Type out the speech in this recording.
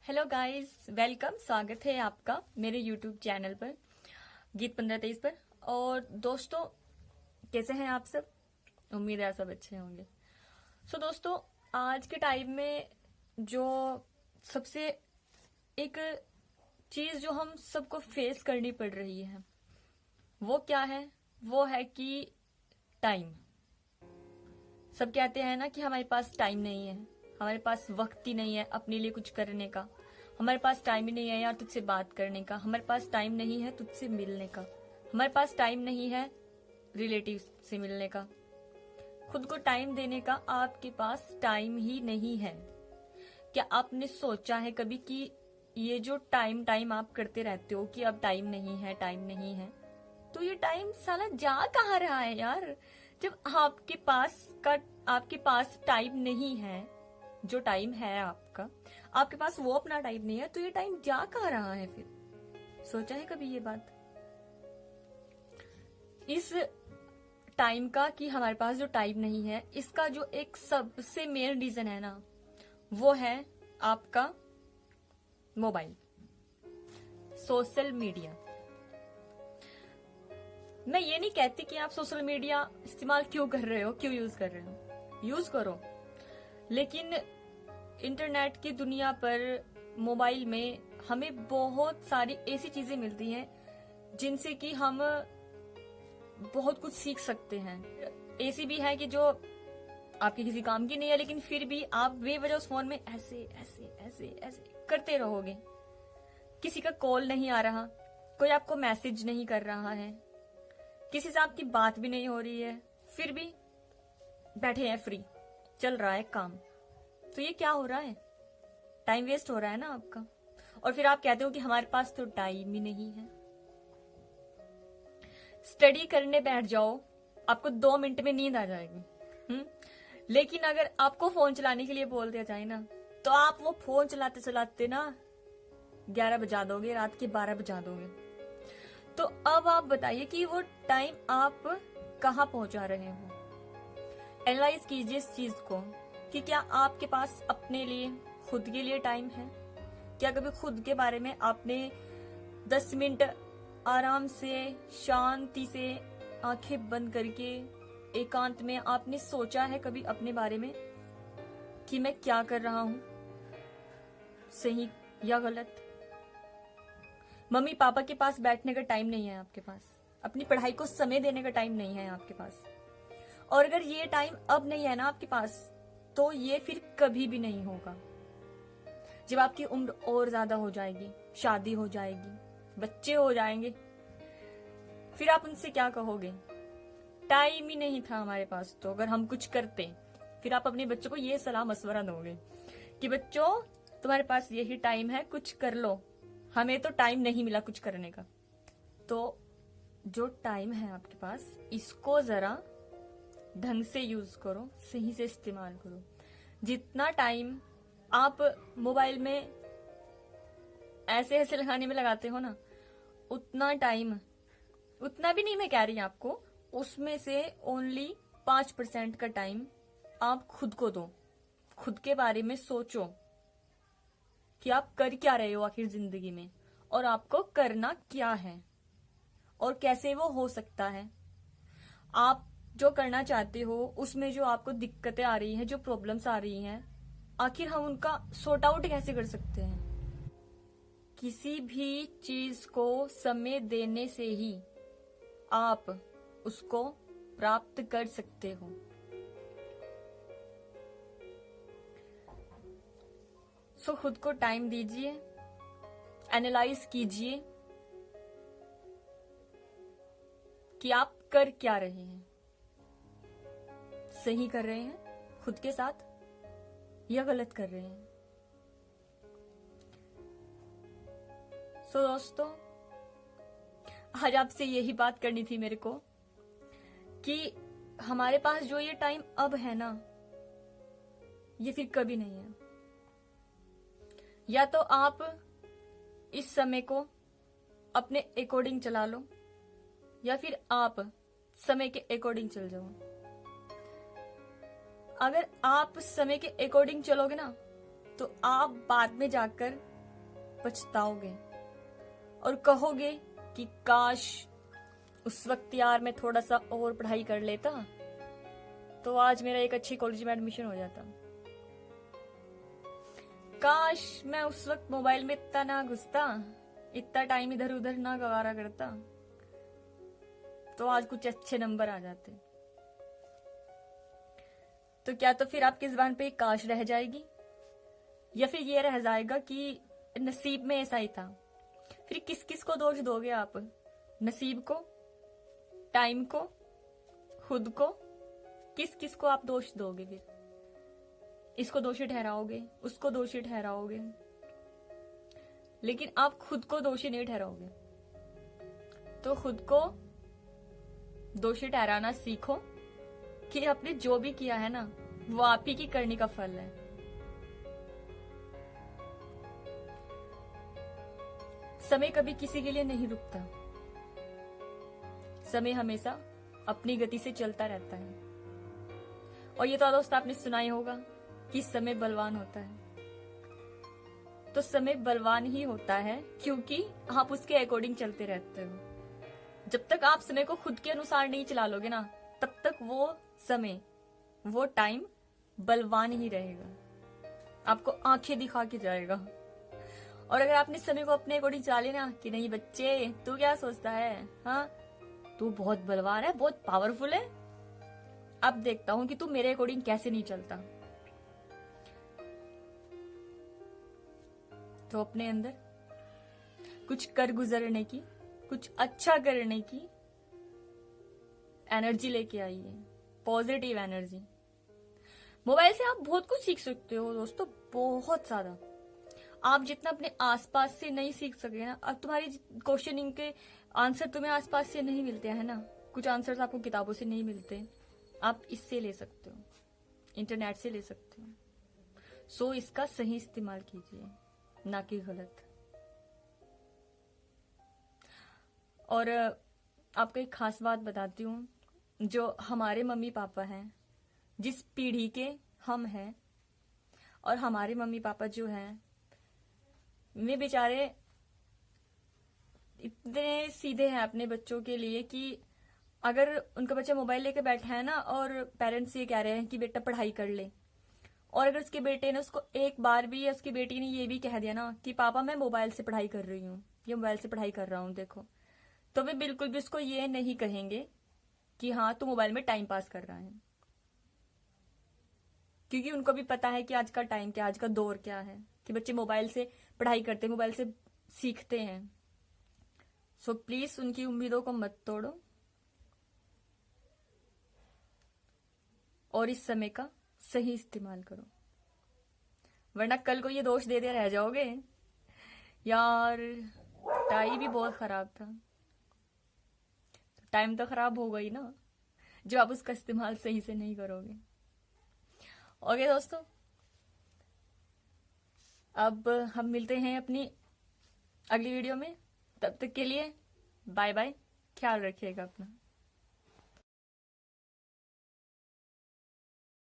Hello guys, welcome. स्वागत है आपका मेरे यूट्यूब चैनल पर गीत 1523 पर। और दोस्तों, कैसे हैं आप सब? उम्मीद है सब अच्छे होंगे। दोस्तों, आज के टाइम में जो सबसे एक चीज जो हम सबको फेस करनी पड़ रही है वो क्या है? वो है कि टाइम। सब कहते हैं ना कि हमारे पास टाइम नहीं है, हमारे पास वक्त ही नहीं है अपने लिए कुछ करने का, हमारे पास टाइम ही नहीं है यार तुझसे बात करने का, हमारे पास टाइम नहीं है तुझसे मिलने का, हमारे पास टाइम नहीं है रिलेटिव से मिलने का, खुद को टाइम देने का आपके पास टाइम ही नहीं है। क्या आपने सोचा है कभी कि ये जो टाइम टाइम आप करते रहते हो कि अब टाइम नहीं है, टाइम नहीं है, तो ये टाइम साला जा कहाँ रहा है यार? जब आपके पास टाइम नहीं है, जो टाइम है आपके पास वो अपना टाइम नहीं है, तो ये टाइम जा कहाँ रहा है फिर? सोचा है कभी ये बात? इस टाइम का कि हमारे पास जो टाइम नहीं है, इसका जो एक सबसे मेन रीजन है ना, वो है आपका मोबाइल, सोशल मीडिया। मैं ये नहीं कहती कि आप सोशल मीडिया इस्तेमाल क्यों कर रहे हो, क्यों यूज कर रहे हो, यूज करो, लेकिन इंटरनेट की दुनिया पर मोबाइल में हमें बहुत सारी ऐसी चीजें मिलती हैं जिनसे कि हम बहुत कुछ सीख सकते हैं। ऐसी भी है कि जो आपके किसी काम की नहीं है, लेकिन फिर भी आप बेवजह उस फोन में ऐसे ऐसे ऐसे ऐसे करते रहोगे। किसी का कॉल नहीं आ रहा, कोई आपको मैसेज नहीं कर रहा है, किसी से आपकी बात भी नहीं हो रही है, फिर भी बैठे हैं फ्री, चल रहा है काम। तो ये क्या हो रहा है? टाइम वेस्ट हो रहा है ना आपका। और फिर आप कहते हो कि हमारे पास तो टाइम ही नहीं है। स्टडी करने बैठ जाओ, आपको 2 मिनट में नींद आ जाएगी। लेकिन अगर आपको फोन चलाने के लिए बोल दिया जाए ना, तो आप वो फोन चलाते चलाते ना 11 बजा दोगे, रात के 12 बजा दोगे। तो अब आप बताइए कि वो टाइम आप कहाँ पहुंचा रहे हो? एनालाइज कीजिए इस चीज को कि क्या आपके पास अपने लिए, खुद के लिए टाइम है? क्या कभी खुद के बारे में आपने 10 मिनट आराम से, शांति से, आंखें बंद करके, एकांत में आपने सोचा है कभी अपने बारे में कि मैं क्या कर रहा हूं, सही या गलत? मम्मी पापा के पास बैठने का टाइम नहीं है आपके पास, अपनी पढ़ाई को समय देने का टाइम नहीं है आपके पास। और अगर ये टाइम अब नहीं है ना आपके पास, तो ये फिर कभी भी नहीं होगा। जब आपकी उम्र और ज्यादा हो जाएगी, शादी हो जाएगी, बच्चे हो जाएंगे, फिर आप उनसे क्या कहोगे? टाइम ही नहीं था हमारे पास। तो अगर हम कुछ करते, फिर आप अपने बच्चों को ये सलाह मशवरा दोगे कि बच्चों तुम्हारे पास यही टाइम है, कुछ कर लो, हमें तो टाइम नहीं मिला कुछ करने का। तो जो टाइम है आपके पास, इसको जरा ढंग से यूज करो, सही से इस्तेमाल करो। जितना टाइम आप मोबाइल में ऐसे ऐसे लगाने में लगाते हो ना, उतना टाइम, उतना भी नहीं मैं कह रही आपको, उसमें से ओनली 5% का टाइम आप खुद को दो। खुद के बारे में सोचो कि आप कर क्या रहे हो आखिर जिंदगी में, और आपको करना क्या है, और कैसे वो हो सकता है। आप जो करना चाहते हो उसमें जो आपको दिक्कतें आ रही हैं, जो प्रॉब्लम्स आ रही हैं, आखिर हम उनका सॉर्ट आउट कैसे कर सकते हैं? किसी भी चीज को समय देने से ही आप उसको प्राप्त कर सकते हो। खुद को टाइम दीजिए, एनालाइज कीजिए कि आप कर क्या रहे हैं, सही कर रहे हैं खुद के साथ या गलत कर रहे हैं। दोस्तों, आज आपसे यही बात करनी थी मेरे को कि हमारे पास जो ये टाइम अब है ना, ये फिर कभी नहीं है। या तो आप इस समय को अपने अकॉर्डिंग चला लो, या फिर आप समय के अकॉर्डिंग चल जाओ। अगर आप समय के अकॉर्डिंग चलोगे ना, तो आप बाद में जाकर पछताओगे और कहोगे कि काश उस वक्त यार मैं थोड़ा सा और पढ़ाई कर लेता तो आज मेरा एक अच्छी कॉलेज में एडमिशन हो जाता। काश मैं उस वक्त मोबाइल में इतना ना घुसता, इतना टाइम इधर उधर ना गवारा करता, तो आज कुछ अच्छे नंबर आ जाते। तो क्या तो फिर आपकी जुबान पे काश रह जाएगी, या फिर ये रह जाएगा कि नसीब में ऐसा ही था। फिर किस किस को दोष दोगे आप? नसीब को, टाइम को, खुद को? किस किस को आप दोष दोगे? फिर इसको दोषी ठहराओगे, उसको दोषी ठहराओगे, लेकिन आप खुद को दोषी नहीं ठहराओगे। तो खुद को दोषी ठहराना सीखो कि आपने जो भी किया है ना वो आप ही की करनी का फल है। समय कभी किसी के लिए नहीं रुकता, समय हमेशा अपनी गति से चलता रहता है। और ये तो दोस्त आपने सुना ही होगा कि समय बलवान होता है। तो समय बलवान ही होता है क्योंकि आप उसके अकॉर्डिंग चलते रहते हो। जब तक आप समय को खुद के अनुसार नहीं चला लोगे ना, तब तक वो समय, वो टाइम बलवान ही रहेगा, आपको आंखें दिखा के जाएगा। और अगर आपने समय को अपने अकॉर्डिंग चला लेना कि नहीं बच्चे तू क्या सोचता है, हाँ तू बहुत बलवान है, बहुत पावरफुल है, अब देखता हूं कि तू मेरे अकॉर्डिंग कैसे नहीं चलता। तो अपने अंदर कुछ कर गुजरने की, कुछ अच्छा करने की एनर्जी लेके आइए, पॉजिटिव एनर्जी। मोबाइल से आप बहुत कुछ सीख सकते हो दोस्तों, बहुत ज्यादा। आप जितना अपने आसपास से नहीं सीख सके ना, अब तुम्हारी क्वेश्चनिंग के आंसर तुम्हें आसपास से नहीं मिलते हैं ना, कुछ आंसर्स आपको किताबों से नहीं मिलते, आप इससे ले सकते हो, इंटरनेट से ले सकते हो। सो इसका सही इस्तेमाल कीजिए, ना कि गलत। और आपको एक खास बात बताती हूँ, जो हमारे मम्मी पापा हैं, जिस पीढ़ी के हम हैं, और हमारे मम्मी पापा जो हैं वे बेचारे इतने सीधे हैं अपने बच्चों के लिए कि अगर उनका बच्चा मोबाइल लेके बैठा है ना और पेरेंट्स ये कह रहे हैं कि बेटा पढ़ाई कर ले, और अगर उसके बेटे ने उसको एक बार भी या उसकी बेटी ने ये भी कह दिया ना कि पापा मैं मोबाइल से पढ़ाई कर रही हूँ, ये मोबाइल से पढ़ाई कर रहा हूँ देखो, तो वे बिल्कुल भी उसको ये नहीं कहेंगे कि हाँ तू मोबाइल में टाइम पास कर रहा है, क्योंकि उनको भी पता है कि आज का टाइम क्या, आज का दौर क्या है, कि बच्चे मोबाइल से पढ़ाई करते हैं, मोबाइल से सीखते हैं। सो प्लीज उनकी उम्मीदों को मत तोड़ो और इस समय का सही इस्तेमाल करो, वरना कल को ये दोष दे रह जाओगे यार टाइम भी बहुत खराब था। टाइम तो खराब होगा ही ना जो आप उसका इस्तेमाल सही से नहीं करोगे। ओके दोस्तों, अब हम मिलते हैं अपनी अगली वीडियो में, तब तक के लिए बाय बाय, ख्याल रखिएगा अपना।